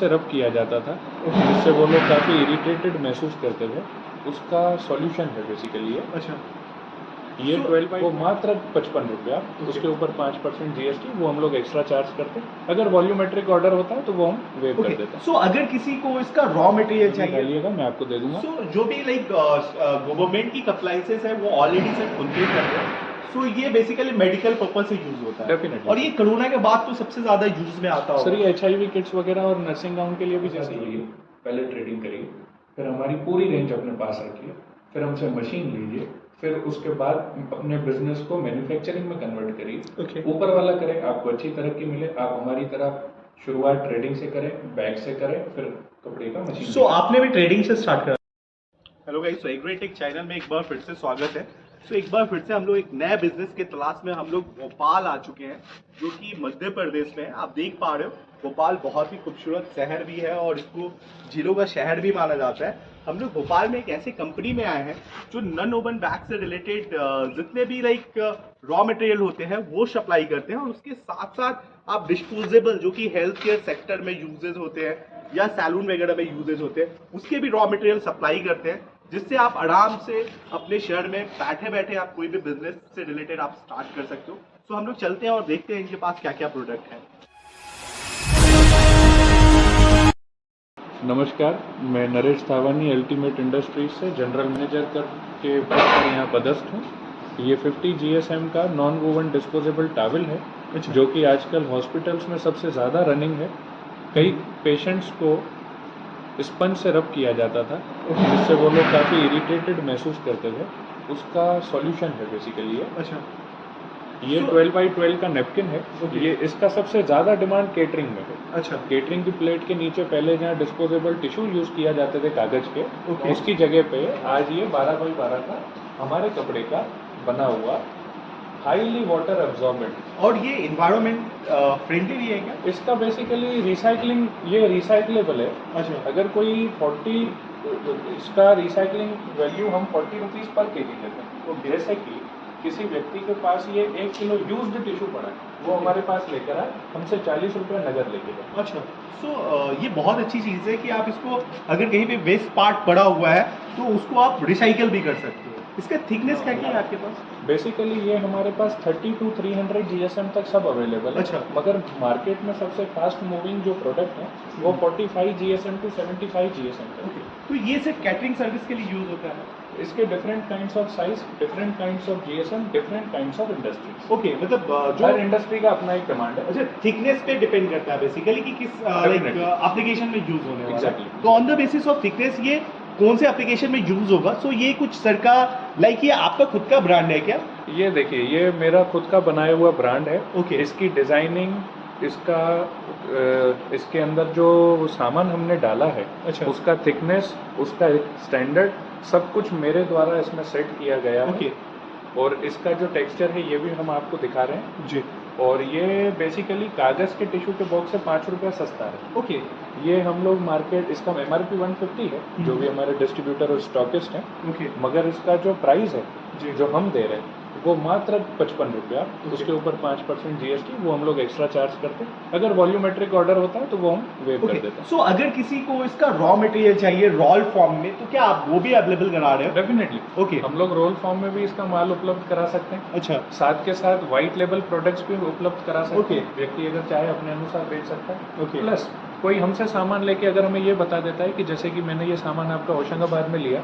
से रब किया जाता था, जिससे वो लोग काफ़ी इरिटेटेड महसूस करते थे, उसका सॉल्यूशन है बेसिकली ये। अच्छा, ये So, 12 वो मात्र 55 रुपया, उसके ऊपर 5% GST वो हम लोग एक्स्ट्रा चार्ज करते हैं। अगर वॉल्यूमेट्रिक ऑर्डर होता है तो वो हम वेव कर देते हैं। सो अगर किसी को इसका रॉ मटेरियल चाहिए, डालिएगा, मैं आपको दे दूंगा। सो जो भी लाइक गवर्नमेंट की अप्लायंसेस है वो ऑलरेडी सर फुलफिल कर रहे हैं। सो ये बेसिकली मेडिकल पर्पज से यूज होता है। Definitely. और ये कोरोना के बाद तो सबसे ज्यादा यूज में आता सर होगा। ये HIV किट्स वगैरह और नर्सिंग गाउन के लिए भी जैसे ही है, पहले ट्रेडिंग करिए, फिर हमारी पूरी रेंज अपने पास रखिए, फिर हमसे मशीन लीजिए, फिर उसके बाद अपने बिजनेस को मैन्युफैक्चरिंग में कन्वर्ट करिए। ऊपर वाला करे, आपको अच्छी तरक्की मिले, आप हमारी तरह शुरुआत ट्रेडिंग से करें, बैग से करें, फिर कपड़े का मशीन। सो आपने भी ट्रेडिंग से स्टार्ट करा। हेलो गाइस, सो एग्रीटेक चैनल में एक बार फिर से स्वागत है। सो एक बार फिर से हम लोग एक नए बिजनेस के तलाश में हम लोग भोपाल आ चुके हैं, जो कि मध्य प्रदेश में है। आप देख पा रहे हो भोपाल बहुत ही खूबसूरत शहर भी है और इसको झीलों का शहर भी माना जाता है। हम लोग भोपाल में एक ऐसी कंपनी में आए हैं जो नन ओवन बैग से रिलेटेड जितने भी लाइक रॉ मटेरियल होते हैं वो सप्लाई करते हैं, और उसके साथ साथ आप डिस्पोजेबल जो कि हेल्थ केयर सेक्टर में यूजेज होते हैं या सैलून वगैरह में यूजेज होते हैं उसके भी रॉ मटेरियल सप्लाई करते हैं, जिससे आप आराम से अपने शहर में बैठे बैठे आप कोई भी बिजनेस से रिलेटेड आप स्टार्ट कर सकते हो। सो हम लोग चलते हैं और देखते हैं इनके पास क्या क्या प्रोडक्ट है। नमस्कार, मैं नरेश थावानी अल्टीमेट इंडस्ट्रीज से जनरल मैनेजर के पद पर यहाँ पदस्थ हूँ। ये 50 GSM का नॉन वोवन डिस्पोजेबल टावल है, जो कि आजकल हॉस्पिटल्स में सबसे ज़्यादा रनिंग है। कई पेशेंट्स को स्पंज से रब किया जाता था, जिससे वो लोग काफ़ी इरिटेटेड महसूस करते थे, उसका सॉल्यूशन है बेसिकली ये। अच्छा, ये 12x12 का नेपकिन है। ये इसका सबसे ज़्यादा डिमांड केटरिंग में है। अच्छा, केटरिंग की प्लेट के नीचे पहले जहाँ डिस्पोजेबल टिश्यू यूज़ किया जाते थे कागज़ के, उसकी जगह पे आज ये 12x12 का हमारे कपड़े का बना हुआ हाईली वाटर एब्जॉर्बेंट। और ये इन्वायरमेंट फ्रेंडली भी है क्या? इसका बेसिकली रिसाइकलिंग, ये रिसाइकलेबल है। अच्छा, अगर कोई 40 इसका रिसाइकलिंग वैल्यू हम 40 रुपीज़ पर केजी लेते हैं। तो जैसे कि किसी व्यक्ति के पास ये 1 किलो यूज्ड टिश्यू पड़ा है, वो हमारे पास लेकर आए, हमसे 40 रुपये नगद लेके जाए। अच्छा। सो ये बहुत अच्छी चीज़ है कि आप इसको अगर कहीं पे वेस्ट पार्ट पड़ा हुआ है तो उसको आप रिसाइकल भी कर सकते हो। इसका थिकनेस क्या क्या है आपके पास? बेसिकली ये हमारे पास 30 to 300 GSM तक सब अवेलेबल है। अच्छा। मगर मार्केट में सबसे फास्ट मूविंग जो प्रोडक्ट है वो 45 GSM to 75 GSM तक है। तो ये सिर्फ कैटरिंग सर्विस के लिए यूज होता है? इसके different kinds of size, different kinds of GSM, different kinds of industries. Okay, मतलब जो हर इंडस्ट्री का अपना एक डिमांड है। अच्छा, थिकनेस पे डिपेंड करता है बेसिकली कि किस लाइक एप्लीकेशन में यूज होने वाला है। Exactly. तो on the basis of thickness ये कौन से एप्लीकेशन में यूज होगा? सो ये कुछ सर का लाइक ये आपका खुद का ब्रांड है क्या? ये देखिए, ये मेरा खुद का बनाया हुआ ब्रांड है। Okay. इसकी डिजाइनिंग, इसका इसके अंदर जो सामान हमने डाला है, अच्छा। उसका थिकनेस, उसका स्टैंडर्ड, सब कुछ मेरे द्वारा इसमें सेट किया गया है। ओके। और इसका जो टेक्सचर है ये भी हम आपको दिखा रहे हैं जी। और ये बेसिकली कागज़ के टिश्यू के बॉक्स से 5 रुपये सस्ता है। ओके। ये हम लोग मार्केट, इसका MRP 150 है, जो भी हमारे डिस्ट्रीब्यूटर और स्टॉकिस्ट हैं। ओके। मगर इसका जो प्राइस है जी। जो हम दे रहे हैं वो मात्र 55 रुपया, उसके ऊपर 5% GST वो हम लोग एक्स्ट्रा चार्ज करते हैं। अगर वॉल्यूमेट्रिक ऑर्डर होता है तो वो हम वेव कर देते हैं। सो अगर किसी को इसका रॉ मटेरियल चाहिए रोल फॉर्म में तो क्या आप वो भी अवेलेबल करा रहे हो? डेफिनेटली। ओके। हम लोग रोल फॉर्म में भी इसका माल उपलब्ध करा सकते हैं। अच्छा। साथ के साथ व्हाइट लेबल प्रोडक्ट्स भी उपलब्ध करा सकते ओके। हैं। व्यक्ति अगर चाहे अपने अनुसार बेच सकता है। ओके। प्लस कोई हमसे सामान लेके अगर हमें ये बता देता है कि जैसे कि मैंने ये सामान आपका होशंगाबाद में लिया,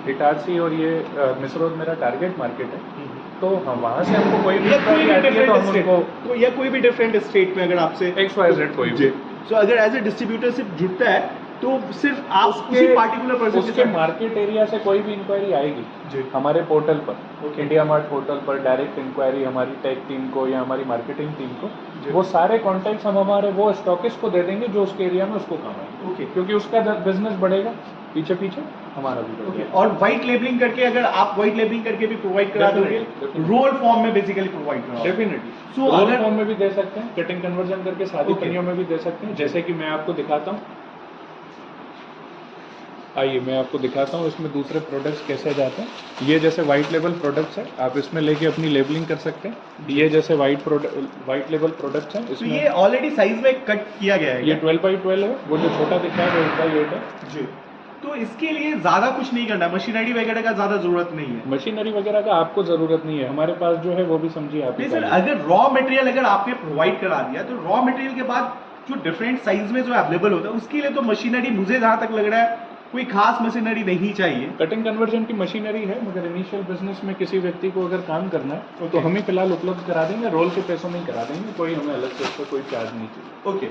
इटारसी और ये मिसरोद मेरा टारगेट मार्केट है, तो हम वहाँ से हमको कोई भी कोई भी डिफरेंट स्टेट में अगर आपसे XYZ कोई भी। सो अगर एज ए डिस्ट्रीब्यूटरशिप जुड़ता है तो सिर्फ आप उसी पार्टिकुलर पर्सन उसके मार्केट एरिया से कोई भी इंक्वायरी आएगी जी हमारे पोर्टल पर, इंडिया मार्ट पोर्टल पर डायरेक्ट इंक्वायरी हमारी टेक टीम को या हमारी मार्केटिंग टीम को, वो सारे कॉन्टैक्ट्स हम हमारे वो स्टॉकिस्ट को दे देंगे जो उसके एरिया में उसको काम है। ओके। क्योंकि उसका बिजनेस बढ़ेगा, पीछे पीछे हमारा भी बढ़ेगा। और व्हाइट लेबलिंग करके अगर आप व्हाइट लेबलिंग करके भी प्रोवाइड करा दोगे, रोल फॉर्म में बेसिकली प्रोवाइड करा डेफिनेटली। सो रोल फॉर्म में भी दे सकते हैं, कटिंग कन्वर्जन करके शादी पन्नियों में भी दे सकते हैं, जैसे कि मैं आपको दिखाता हूँ। आइए मैं आपको दिखाता हूँ इसमें दूसरे प्रोडक्ट्स कैसे जाते हैं। ये जैसे वाइट लेबल प्रोडक्ट्स हैं, आप इसमें लेके अपनी लेबलिंग कर सकते हैं। ये जैसे वाइट लेबल प्रोडक्ट्स हैं, तो इसमें ये ऑलरेडी साइज में कट किया गया है ये क्या? 12x12 है, वो जो छोटा दिखा है वो 8x8 है। जी। तो इसके लिए ज्यादा कुछ नहीं करना, मशीनरी वगैरह का ज्यादा जरूरत नहीं है। मशीनरी वगैरह का आपको ज़रूरत नहीं है, हमारे पास जो है वो भी समझिए आप ही नहीं सर, का ही है। अगर रॉ मटेरियल अगर आपने प्रोवाइड करा दिया तो रॉ मटेरियल के बाद जो डिफरेंट साइज में जो अवेलेबल होता है उसके लिए तो मशीनरी मुझे जहां तक लग रहा है कोई खास मशीनरी नहीं चाहिए। कटिंग कन्वर्जन की मशीनरी है, मगर इनिशियल बिजनेस में किसी व्यक्ति को अगर काम करना है तो Okay. हम ही फिलहाल उपलब्ध करा देंगे, रोल के पैसों में ही करा देंगे, कोई हमें अलग से उसका कोई चार्ज नहीं चाहिए। ओके।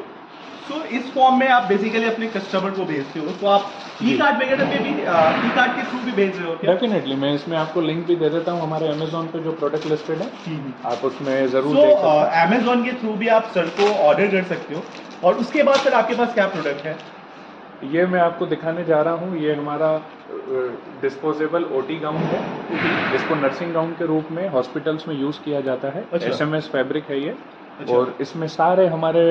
सो इस फॉर्म में आप बेसिकली अपने कस्टमर को भेजते हो, तो आप ई कार्ड वगैरह पे भी ई कार्ड के थ्रू भी भेज रहे हो क्या? डेफिनेटली मैं इसमें आपको लिंक भी दे देता हूँ, हमारे अमेजोन पे जो प्रोडक्ट लिस्टेड है आप उसमें ज़रूर सो देख सकते हैं। अमेजोन के थ्रू भी आप सर को ऑर्डर कर सकते हो। और उसके बाद सर आपके पास क्या प्रोडक्ट है? ये मैं आपको दिखाने जा रहा हूँ, ये हमारा डिस्पोजेबल ओटी गाउन है। इसको नर्सिंग गाउन के रूप में हॉस्पिटल्स में यूज़ किया जाता है। अच्छा। एसएमएस फैब्रिक है ये। अच्छा। और इसमें सारे हमारे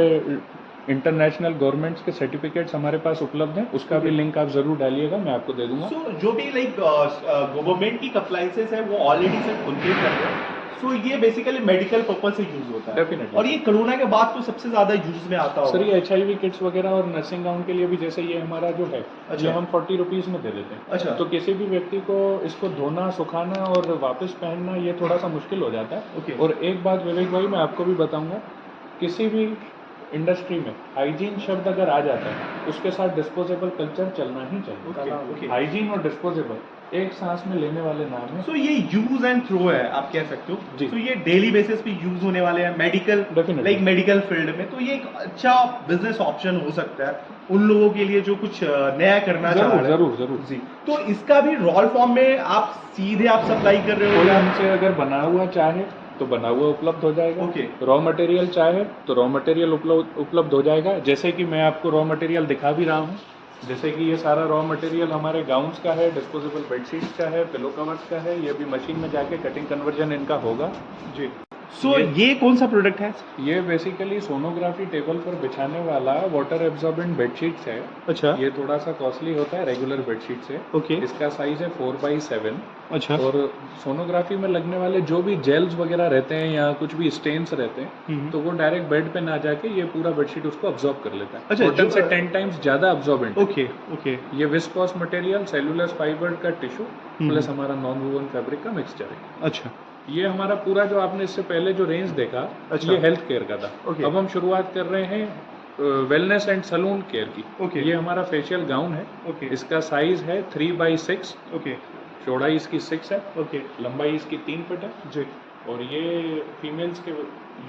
इंटरनेशनल गवर्नमेंट्स के सर्टिफिकेट्स हमारे पास उपलब्ध हैं, उसका भी लिंक आप ज़रूर डालिएगा, मैं आपको दे दूंगा। सो जो भी लाइक गवर्नमेंट की कंप्लाइंसेस है वो ऑलरेडी सर फुलफिल कर रहे हैं। सो ये बेसिकली मेडिकल पर्पज से यूज होता है। Definitely. और ये कोरोना के बाद तो सबसे ज्यादा यूज में आता सर होगा। ये HIV किट्स वगैरह और नर्सिंग गाउन के लिए भी जैसे ये हमारा जो है अच्छा। ये हम 40 रुपीज़ में दे देते हैं। अच्छा। तो किसी भी व्यक्ति को इसको धोना, सुखाना और वापस पहनना ये थोड़ा सा मुश्किल हो जाता है। Okay. और एक बात विवेक भाई मैं आपको भी बताऊंगा, किसी भी इंडस्ट्री में हाइजीन शब्द अगर आ जाता है उसके साथ डिस्पोजेबल कल्चर चलना ही Okay, चाहिए। okay. हाइजीन और डिस्पोजेबल एक सांस में लेने वाले नाम है। सो ये यूज एंड थ्रो है, आप कह सकते हो। जी। तो ये डेली बेसिस पे यूज होने वाले हैं medical, Definitely. Like medical field में, तो ये एक अच्छा बिजनेस ऑप्शन हो सकता है उन लोगों के लिए जो कुछ नया करना चाह जरूर रहे हैं। जरूर जरूर जी। तो इसका भी रॉल फॉर्म में आप सीधे आप सप्लाई कर रहे हो कोई या? हमसे अगर बना हुआ चाहे तो बना हुआ उपलब्ध हो जाएगा। Okay. रॉ मटेरियल चाहे तो रॉ मटेरियल उपलब्ध हो जाएगा। जैसे कि मैं आपको रॉ मटेरियल दिखा भी रहा हूँ, जैसे कि ये सारा रॉ मटेरियल हमारे गाउन्स का है, डिस्पोजेबल बेडशीट्स का है, पिलो कवर्स का है। ये भी मशीन में जाके कटिंग कन्वर्जन इनका होगा। जी। सो ये कौन सा प्रोडक्ट है? ये बेसिकली सोनोग्राफी टेबल पर बिछाने वाला वाटर एब्जॉर्बेंट बेडशीट्स है। अच्छा। ये थोड़ा सा कॉस्टली होता है रेगुलर बेडशीट से। Okay. इसका साइज है 4x7। अच्छा। और सोनोग्राफी में लगने वाले जो भी जेल्स वगैरह रहते हैं या कुछ भी स्टेन्स रहते हैं तो वो डायरेक्ट बेड पे ना जाके ये पूरा बेडशीट उसको अब्जॉर्ब कर लेता है। अच्छा, कॉटन से जो- 10 टाइम्स ज्यादा अब्जॉर्बेंट। Okay okay. ये विस्कोस मटेरियल, सेलुलस फाइबर का टिश्यू प्लस हमारा नॉन वूवन फैब्रिक का मिक्सचर है। अच्छा। ये हमारा पूरा जो आपने इससे पहले जो रेंज देखा अच्छा। ये हेल्थ केयर का था। Okay. अब हम शुरुआत कर रहे हैं वेलनेस एंड सलून केयर की। Okay. ये हमारा फेशियल गाउन है। Okay. इसका साइज है 3x6। ओके चौड़ाई इसकी 6 है, ओके। लंबाई इसकी 3 फीट है। जी। और ये फीमेल्स के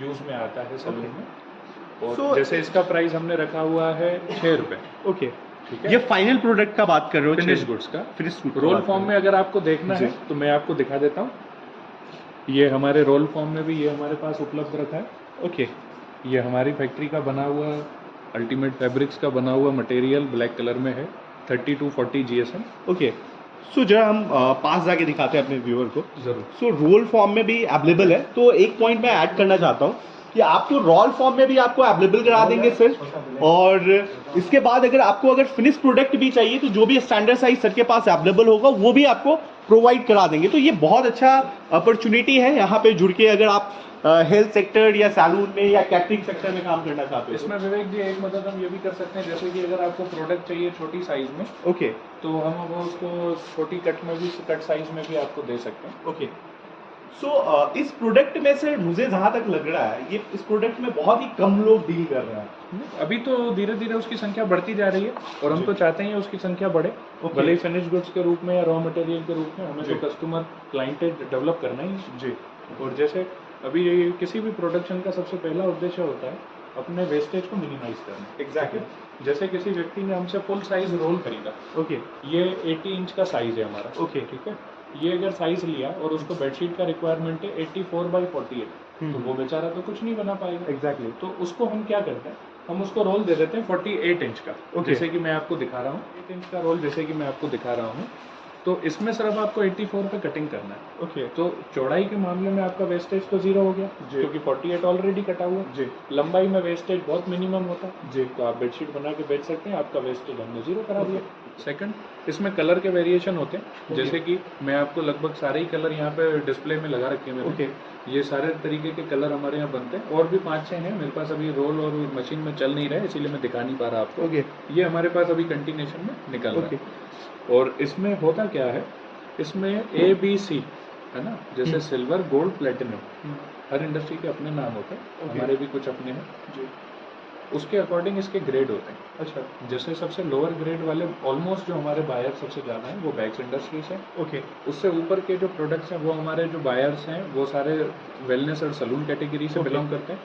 यूज में आता है सलून Okay. में। और So- जैसे इसका प्राइस हमने रखा हुआ है 6 रुपए। ओके। ठीक है। ये फाइनल प्रोडक्ट का बात कर रहे हो? फिनिश गुड्स का। फिनिश गुड रोल फॉर्म में अगर आपको देखना जी। है तो मैं आपको दिखा देता हूँ। ये हमारे रोल फॉर्म में भी ये हमारे पास उपलब्ध रखा है। ओके। ये हमारी फैक्ट्री का बना हुआ अल्टीमेट फैब्रिक्स का बना हुआ मटेरियल ब्लैक कलर में है, 3240 GSM। ओके। सो जरा हम पास जाके दिखाते हैं अपने व्यूअर को। जरूर। सो रोल फॉर्म में भी अवेलेबल है। तो एक पॉइंट मैं ऐड करना चाहता हूँ कि आपको रोल फॉर्म में भी आपको अवेलेबल करा देंगे सर। और इसके बाद अगर फिनिश प्रोडक्ट भी चाहिए तो जो भी स्टैंडर्ड साइज सर के पास अवेलेबल होगा वो भी आपको प्रोवाइड करा देंगे। तो ये बहुत अच्छा अपॉर्चुनिटी है यहाँ पे जुड़ के, अगर आप हेल्थ सेक्टर या सैलून में या कैटरिंग सेक्टर में काम करना चाहते हो। इसमें विवेक जी एक मदद हम ये भी कर सकते हैं, जैसे कि अगर आपको प्रोडक्ट चाहिए छोटी साइज में ओके तो हम वो उसको छोटी कट में भी, कट साइज में भी आपको दे सकते हैं। ओके। सो इस प्रोडक्ट में से मुझे जहाँ तक लग रहा है ये इस प्रोडक्ट में बहुत ही कम लोग डील कर रहे हैं। अभी तो धीरे धीरे उसकी संख्या बढ़ती जा रही है और हम जी। तो चाहते हैं उसकी संख्या बढ़े। Okay. भले ही फिनिश गुड्स के रूप में या रॉ मटेरियल के रूप में, हमें जी। तो कस्टमर क्लाइंटेज डेवलप करना ही है। जी। और जैसे अभी किसी भी प्रोडक्शन का सबसे पहला उद्देश्य होता है अपने वेस्टेज को मिनिमाइज करना। एग्जैक्टली। जैसे किसी व्यक्ति ने हमसे फुल साइज रोल खरीदा, ओके ये 80 इंच का साइज है हमारा। ओके। ठीक है। ये अगर साइज लिया और उसको बेडशीट का रिक्वायरमेंट है 84x48, तो वो बेचारा तो कुछ नहीं बना पाएगा। एग्जैक्टली। तो उसको हम क्या करते हैं, हम उसको रोल दे देते हैं 48 इंच का। Okay. जैसे कि मैं आपको दिखा रहा हूँ 8 इंच का रोल, जैसे कि मैं आपको दिखा रहा हूँ तो इसमें सिर्फ आपको 84 पे कटिंग करना है। ओके तो चौड़ाई के मामले में आपका वेस्टेज तो जीरो हो गया जी। क्योंकि 48 ऑलरेडी कटा हुआ है। जी लंबाई में वेस्टेज बहुत मिनिमम होता है जी तो आप बेडशीट बना के बेच सकते हैं, आपका वेस्टेज हमने जीरो करा दिया। सेकंड, इसमें कलर के वेरिएशन होते हैं, जैसे कि मैं आपको लगभग सारे ही कलर यहाँ पे डिस्प्ले में लगा रखे हैं मैंने। ओके ये सारे तरीके के कलर हमारे यहाँ बनते हैं और भी 5-6 हैं, मेरे पास अभी रोल और मशीन में चल नहीं रहा है इसीलिए मैं दिखा नहीं पा रहा आपको। ओके ये हमारे पास अभी कंटिन्यूशन में निकल रहा ओके है। और इसमें होता क्या है, इसमें ABC है ना, जैसे सिल्वर गोल्ड प्लेटिनम, हर इंडस्ट्री के अपने नाम होते हैं, Okay. हमारे भी कुछ अपने हैं। जी उसके अकॉर्डिंग इसके ग्रेड होते हैं। अच्छा जैसे सबसे लोअर ग्रेड वाले ऑलमोस्ट जो हमारे बायर सबसे ज़्यादा हैं वो बैग्स इंडस्ट्रीज है। ओके उससे ऊपर के जो प्रोडक्ट्स हैं वो हमारे जो बायर्स हैं वो सारे वेलनेस और सलून कैटेगरी से Okay. बिलोंग करते हैं।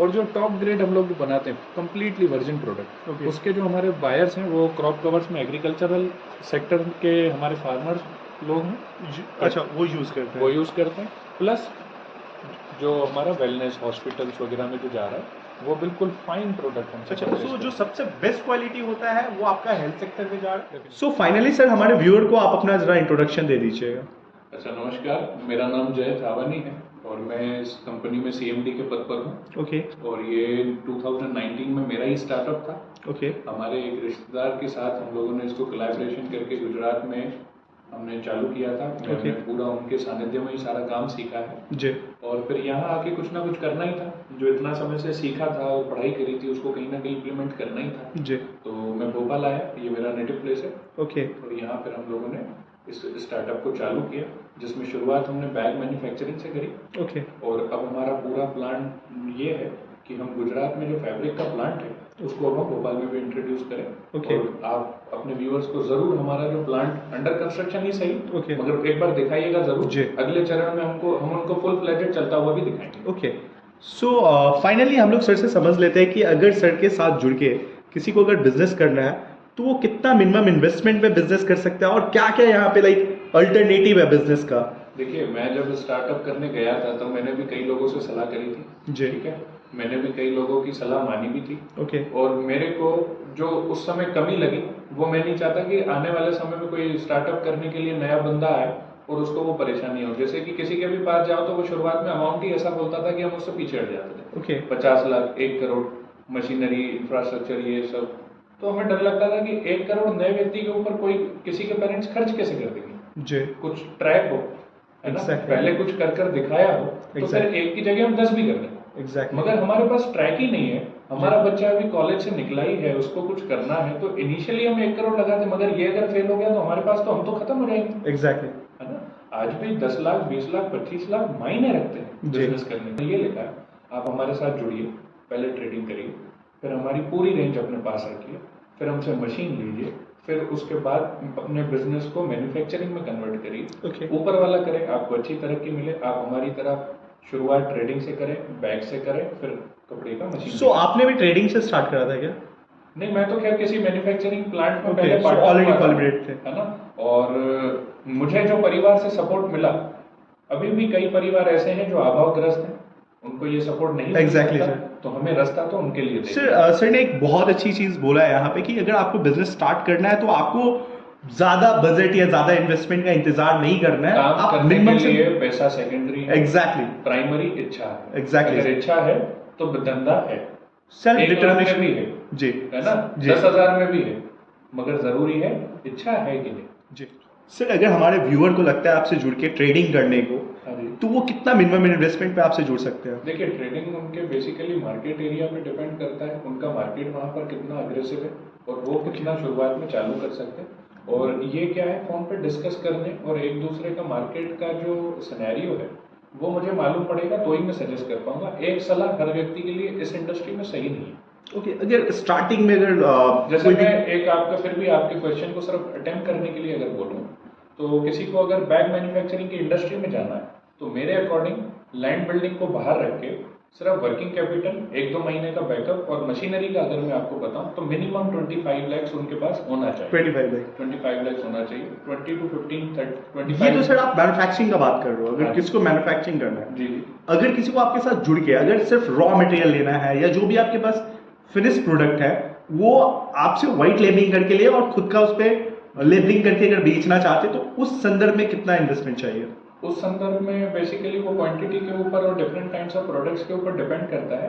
और जो टॉप ग्रेड हम लोग बनाते हैं कंप्लीटली वर्जिन प्रोडक्ट, Okay. उसके जो हमारे बायर्स हैं वो क्रॉप कवर्स में एग्रीकल्चरल सेक्टर के हमारे फार्मर्स लोग हैं, अच्छा वो यूज़ करते हैं वो यूज़ करते हैं। प्लस जो हमारा वेलनेस हॉस्पिटल्स वगैरह में जो जा रहा है वो बिल्कुल फाइन प्रोडक्ट है। अच्छा सो जो सबसे बेस्ट क्वालिटी होता है वो आपका हेल्थ सेक्टर में जा रहा है। सो फाइनली सर हमारे व्यूअर को आप अपना जरा इंट्रोडक्शन दे दीजिएगा। अच्छा नमस्कार, मेरा नाम जय थावानी है और मैं इस कंपनी में CMD के पद पर हूँ। ओके और ये 2019 में मेरा ही स्टार्टअप था। ओके हमारे एक रिश्तेदार के साथ हम लोगों ने इसको कोलैबोरेशन करके गुजरात में हमने चालू किया था। मैंने पूरा उनके सानिध्य में ही सारा काम सीखा है जी और फिर यहाँ आके कुछ ना कुछ करना ही था। जो इतना समय से सीखा था और पढ़ाई करी थी उसको कहीं ना कहीं इम्प्लीमेंट करना ही था। जी तो मैं भोपाल आया, ये मेरा नेटिव प्लेस है। ओके और यहाँ फिर हम लोगों ने इस स्टार्टअप को चालू किया जिसमें शुरुआत हमने बैग मैन्युफैक्चरिंग से करी। ओके और अब हमारा पूरा प्लान ये है कि हम गुजरात में जो फैब्रिक का प्लांट है उसको अब हम भोपाल में भी इंट्रोड्यूस करें। Okay. और आप अपने व्यूअर्स को जरूर हमारा जो प्लांट अंडर कंस्ट्रक्शन ही सही Okay. मगर एक बार दिखाइएगा जरूर। जी। अगले चरण में हम उनको फुल फ्लेजेड चलता हुआ भी दिखाएंगे। ओके सो फाइनली हम लोग सर से समझ लेते हैं कि अगर सर के साथ जुड़ के किसी को अगर बिजनेस करना है तो वो कितना मिनिमम इन्वेस्टमेंट में बिजनेस कर सकता है और क्या क्या यहाँ पे लाइक अल्टरनेटिव है बिजनेस का। देखिए मैं जब स्टार्टअप करने गया था तो मैंने भी कई लोगों से सलाह करी थी। जी। ठीक है, मैंने भी कई लोगों की सलाह मानी भी थी। ओके और मेरे को जो उस समय कमी लगी वो मैं नहीं चाहता कि आने वाले समय में कोई स्टार्टअप करने के लिए नया बंदा आए और उसको वो परेशानी हो। जैसे कि किसी के भी पास जाओ तो वो शुरुआत में अमाउंट ही ऐसा बोलता था कि हम उससे पीछे हट जाते थे। Okay 50 lakh 1 crore machinery infrastructure ये सब, तो हमें डर लगता था कि 1 करोड़ नए व्यक्ति के ऊपर कोई किसी के पेरेंट्स खर्च कैसे कर देंगे। जी कुछ ट्रैक हो है ना, Exactly. पहले कुछ कर दिखाया हो तो फिर एक की जगह हम 10 भी कर दें। एग्जैक्टली मगर हमारे पास ट्रैक ही नहीं है। हमारा बच्चा अभी कॉलेज से निकला ही है, उसको कुछ करना है तो इनिशियली हम 1 करोड़ लगाते, मगर ये अगर फेल हो गया तो हमारे पास तो हम तो खत्म हो जाएंगे। एग्जैक्टली है ना, आज भी 10 लाख 20 लाख 25 लाख मायने रखते हैं जी। बिजनेस करने में। ये लिखा है आप हमारे साथ जुड़िए, पहले ट्रेडिंग करिए, फिर हमारी पूरी रेंज अपने पास रखिए, फिर हमसे मशीन लीजिए, फिर उसके बाद अपने बिजनेस को मैन्युफैक्चरिंग में कन्वर्ट करिए। ओके ऊपर वाला करें, आपको अच्छी तरक्की मिले, आप हमारी तरह शुरुआत ट्रेडिंग से करें, बैग से करें, फिर कपड़े का मशीन। सो आपने भी ट्रेडिंग से स्टार्ट करा था क्या? नहीं, मैं तो खैर किसी मैन्युफैक्चरिंग प्लांट में Okay, पहले so पार्टनर already हुआ था, collaborate थे। है ना। और मुझे जो परिवार से सपोर्ट मिला, अभी भी कई परिवार ऐसे हैं जो अभावग्रस्त हैं, उनको ये सपोर्ट नहीं मिल Exactly, सकता, sir. तो हमें रास्ता तो उनके लिए देखना सर सर ने एक बहुत अच्छी चीज बोला है यहाँ पे कि अगर आपको बिजनेस स्टार्ट करना है तो आपको ज्यादा बजट या ज्यादा इन्वेस्टमेंट का इंतजार नहीं करना है। काम आप करने मिनिमम के से लिए पैसा सेकेंडरी है, एग्जैक्टली प्राइमरी इच्छा है। Exactly. अगर इच्छा है तो धंधा है, सेल्फ 1 लाख में भी डिटर्मिनेशन है, जी है ना, जी 10,000 में भी है, मगर जरूरी है इच्छा है कि नहीं। जी सर अगर हमारे व्यूअर को लगता है आपसे जुड़ के ट्रेडिंग करने को हाँ जी। तो वो कितना मिनिमम इन्वेस्टमेंट पे आपसे जुड़ सकते हैं? देखिए ट्रेडिंग उनके बेसिकली मार्केट एरिया पे डिपेंड करता है, उनका मार्केट वहाँ पर कितना अग्रेसिव है और वो कितना शुरुआत में चालू कर सकते हैं। और ये क्या है, फोन पे डिस्कस करने और एक दूसरे का मार्केट का जो सिनेरियो है वो मुझे मालूम पड़ेगा तो ही मैं सजेस्ट कर पाऊंगा। एक सलाह हर व्यक्ति के लिए इस इंडस्ट्री में सही नहीं है। ओके अगर स्टार्टिंग में अगर जैसे कोई भी मैं एक आपका फिर भी आपके क्वेश्चन को सिर्फ अटेम्प्ट करने के लिए अगर बोलूँ तो किसी को अगर बैग मैन्युफैक्चरिंग की इंडस्ट्री में जाना है तो मेरे अकॉर्डिंग लैंड बिल्डिंग को बाहर रख के सिर्फ वर्किंग कैपिटल 1-2 महीने का बैकअप और मशीनरी का अगर मैं आपको बताऊं तो मिनिमम 25 लाख उनके पास होना चाहिए। 25 लाख 25 लाख होना चाहिए, 20 to 15 30 ये तो 25। सर आप मैन्युफैक्चरिंग का बात कर रहे हो। अगर हाँ। किसी को मैन्युफैक्चरिंग करना है, जी जी अगर किसी को आपके साथ जुड़ के अगर सिर्फ रॉ मटेरियल लेना है या जो भी आपके पास फिनिश प्रोडक्ट है वो आपसे व्हाइट लेबलिंग करके ले और खुद का उस पर लेबलिंग करके अगर बेचना चाहते तो उस संदर्भ में कितना इन्वेस्टमेंट चाहिए? उस संदर्भ में बेसिकली वो क्वांटिटी के ऊपर और डिफरेंट काइंड्स ऑफ प्रोडक्ट्स के ऊपर डिपेंड करता है।